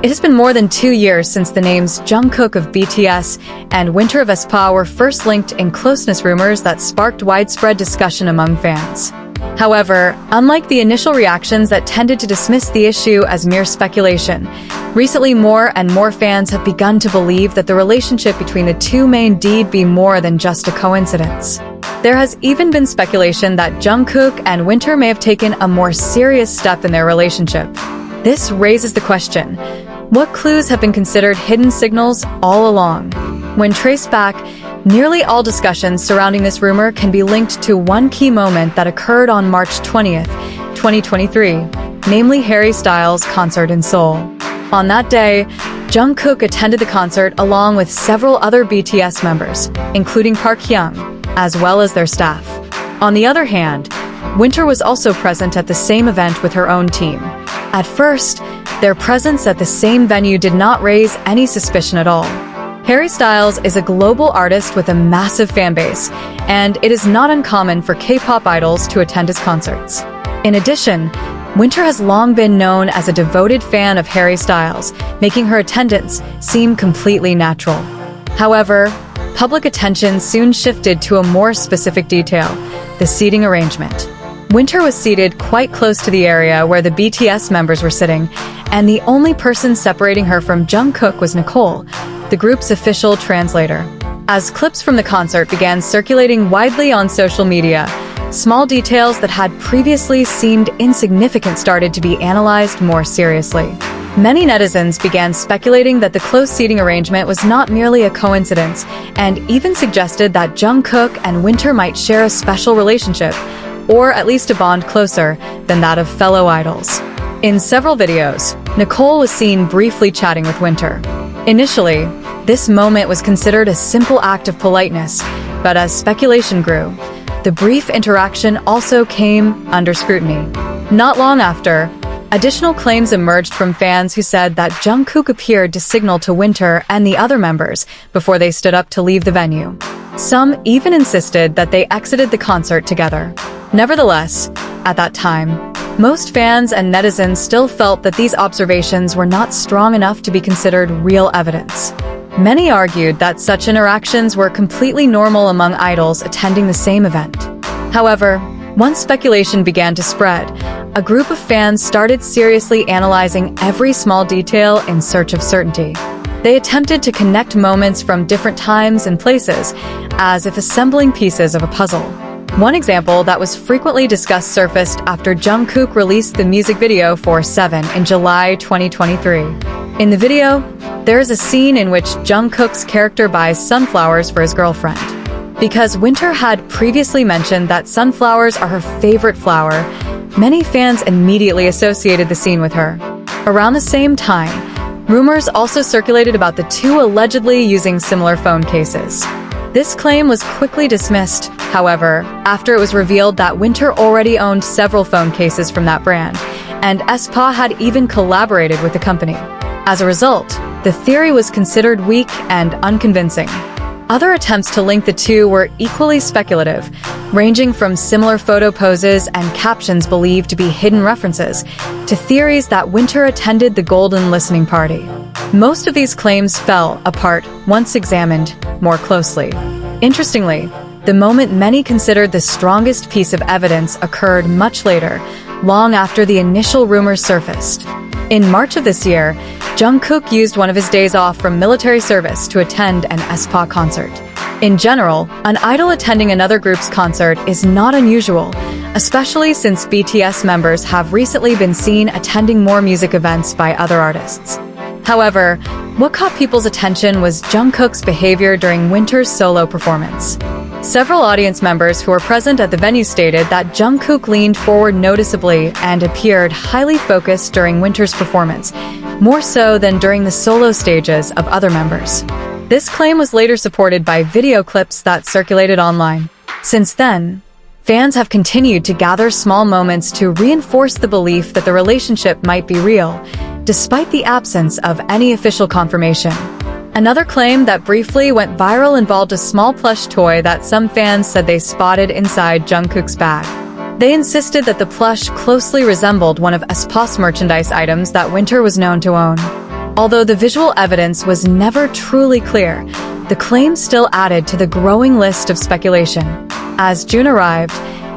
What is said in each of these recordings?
It has been more than 2 years since the names Jungkook of BTS and Winter of aespa were first linked in closeness rumors that sparked widespread discussion among fans. However, unlike the initial reactions that tended to dismiss the issue as mere speculation, recently more and more fans have begun to believe that the relationship between the two may indeed be more than just a coincidence. There has even been speculation that Jungkook and Winter may have taken a more serious step in their relationship. This raises the question, what clues have been considered hidden signals all along? When traced back, nearly all discussions surrounding this rumor can be linked to one key moment that occurred on March 20th, 2023, namely Harry Styles' concert in Seoul. On that day, Jungkook attended the concert along with several other BTS members, including Park Hyung, as well as their staff. On the other hand, Winter was also present at the same event with her own team. At first, their presence at the same venue did not raise any suspicion at all. Harry Styles is a global artist with a massive fan base, and it is not uncommon for K-pop idols to attend his concerts. In addition, Winter has long been known as a devoted fan of Harry Styles, making her attendance seem completely natural. However, public attention soon shifted to a more specific detail, the seating arrangement. Winter was seated quite close to the area where the BTS members were sitting, and the only person separating her from Jungkook was Nicole, the group's official translator. As clips from the concert began circulating widely on social media, small details that had previously seemed insignificant started to be analyzed more seriously. Many netizens began speculating that the close seating arrangement was not merely a coincidence, and even suggested that Jungkook and Winter might share a special relationship, or at least a bond closer than that of fellow idols. In several videos, Nicole was seen briefly chatting with Winter. Initially, this moment was considered a simple act of politeness, but as speculation grew, the brief interaction also came under scrutiny. Not long after, additional claims emerged from fans who said that Jungkook appeared to signal to Winter and the other members before they stood up to leave the venue. Some even insisted that they exited the concert together. Nevertheless, at that time, most fans and netizens still felt that these observations were not strong enough to be considered real evidence. Many argued that such interactions were completely normal among idols attending the same event. However, once speculation began to spread, a group of fans started seriously analyzing every small detail in search of certainty. They attempted to connect moments from different times and places, as if assembling pieces of a puzzle. One example that was frequently discussed surfaced after Jungkook released the music video for 7 in July 2023. In the video, there is a scene in which Jungkook's character buys sunflowers for his girlfriend. Because Winter had previously mentioned that sunflowers are her favorite flower, many fans immediately associated the scene with her. Around the same time, rumors also circulated about the two allegedly using similar phone cases. This claim was quickly dismissed, however, after it was revealed that Winter already owned several phone cases from that brand, and aespa had even collaborated with the company. As a result, the theory was considered weak and unconvincing. Other attempts to link the two were equally speculative, ranging from similar photo poses and captions believed to be hidden references, to theories that Winter attended the Golden Listening Party. Most of these claims fell apart once examined more closely. Interestingly, the moment many considered the strongest piece of evidence occurred much later, long after the initial rumors surfaced. In March of this year, Jungkook used one of his days off from military service to attend an aespa concert. In general, an idol attending another group's concert is not unusual, especially since BTS members have recently been seen attending more music events by other artists. However, what caught people's attention was Jungkook's behavior during Winter's solo performance. Several audience members who were present at the venue stated that Jungkook leaned forward noticeably and appeared highly focused during Winter's performance, more so than during the solo stages of other members. This claim was later supported by video clips that circulated online. Since then, fans have continued to gather small moments to reinforce the belief that the relationship might be real, despite the absence of any official confirmation. Another claim that briefly went viral involved a small plush toy that some fans said they spotted inside Jungkook's bag. They insisted that the plush closely resembled one of aespa's merchandise items that Winter was known to own. Although the visual evidence was never truly clear, the claim still added to the growing list of speculation. As June arrived,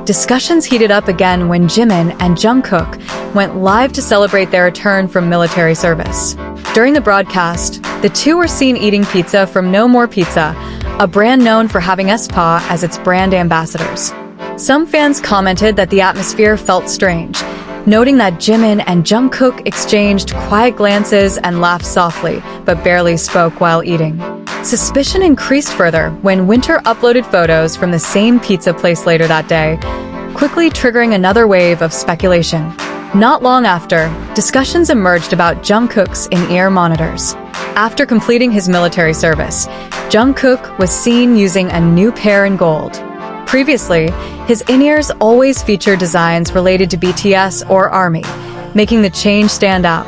discussions heated up again when Jimin and Jungkook went live to celebrate their return from military service. During the broadcast, the two were seen eating pizza from No More Pizza, a brand known for having aespa as its brand ambassadors. Some fans commented that the atmosphere felt strange, noting that Jimin and Jungkook exchanged quiet glances and laughed softly, but barely spoke while eating. Suspicion increased further when Winter uploaded photos from the same pizza place later that day, quickly triggering another wave of speculation. Not long after, discussions emerged about Jungkook's in-ear monitors. After completing his military service, Jungkook was seen using a new pair in gold. Previously, his in-ears always featured designs related to BTS or ARMY, making the change stand out.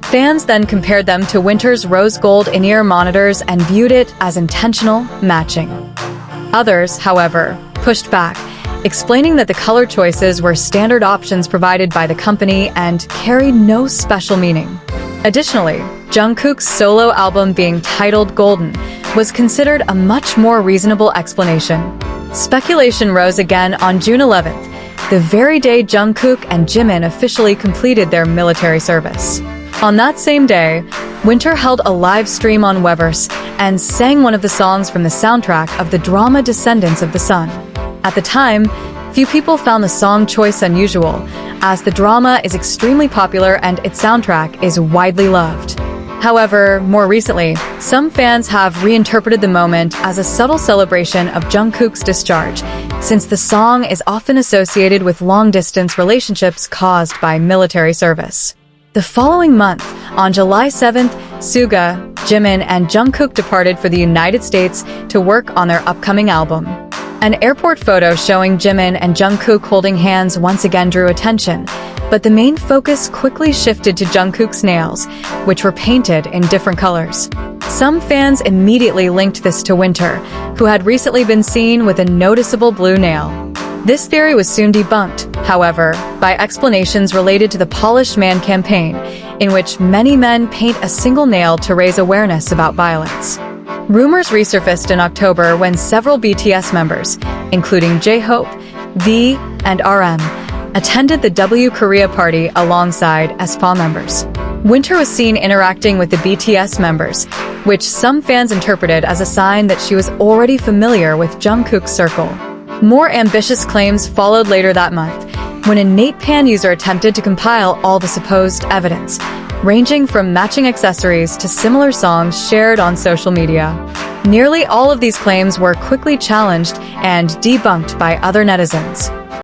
Fans then compared them to Winter's rose gold in-ear monitors and viewed it as intentional matching. Others, however, pushed back, explaining that the color choices were standard options provided by the company and carried no special meaning. Additionally, Jungkook's solo album being titled Golden was considered a much more reasonable explanation. Speculation rose again on June 11th, the very day Jungkook and Jimin officially completed their military service. On that same day, Winter held a live stream on Weverse and sang one of the songs from the soundtrack of the drama Descendants of the Sun. At the time, few people found the song choice unusual, as the drama is extremely popular and its soundtrack is widely loved. However, more recently, some fans have reinterpreted the moment as a subtle celebration of Jungkook's discharge, since the song is often associated with long-distance relationships caused by military service. The following month, on July 7th, Suga, Jimin, and Jungkook departed for the United States to work on their upcoming album. An airport photo showing Jimin and Jungkook holding hands once again drew attention, but the main focus quickly shifted to Jungkook's nails, which were painted in different colors. Some fans immediately linked this to Winter, who had recently been seen with a noticeable blue nail. This theory was soon debunked, however, by explanations related to the Polished Man campaign, in which many men paint a single nail to raise awareness about violence. Rumors resurfaced in October when several BTS members, including J-Hope, V, and RM, attended the W Korea party alongside aespa members. Winter was seen interacting with the BTS members, which some fans interpreted as a sign that she was already familiar with Jungkook's circle. More ambitious claims followed later that month, when a NatePan user attempted to compile all the supposed evidence, ranging from matching accessories to similar songs shared on social media. Nearly all of these claims were quickly challenged and debunked by other netizens.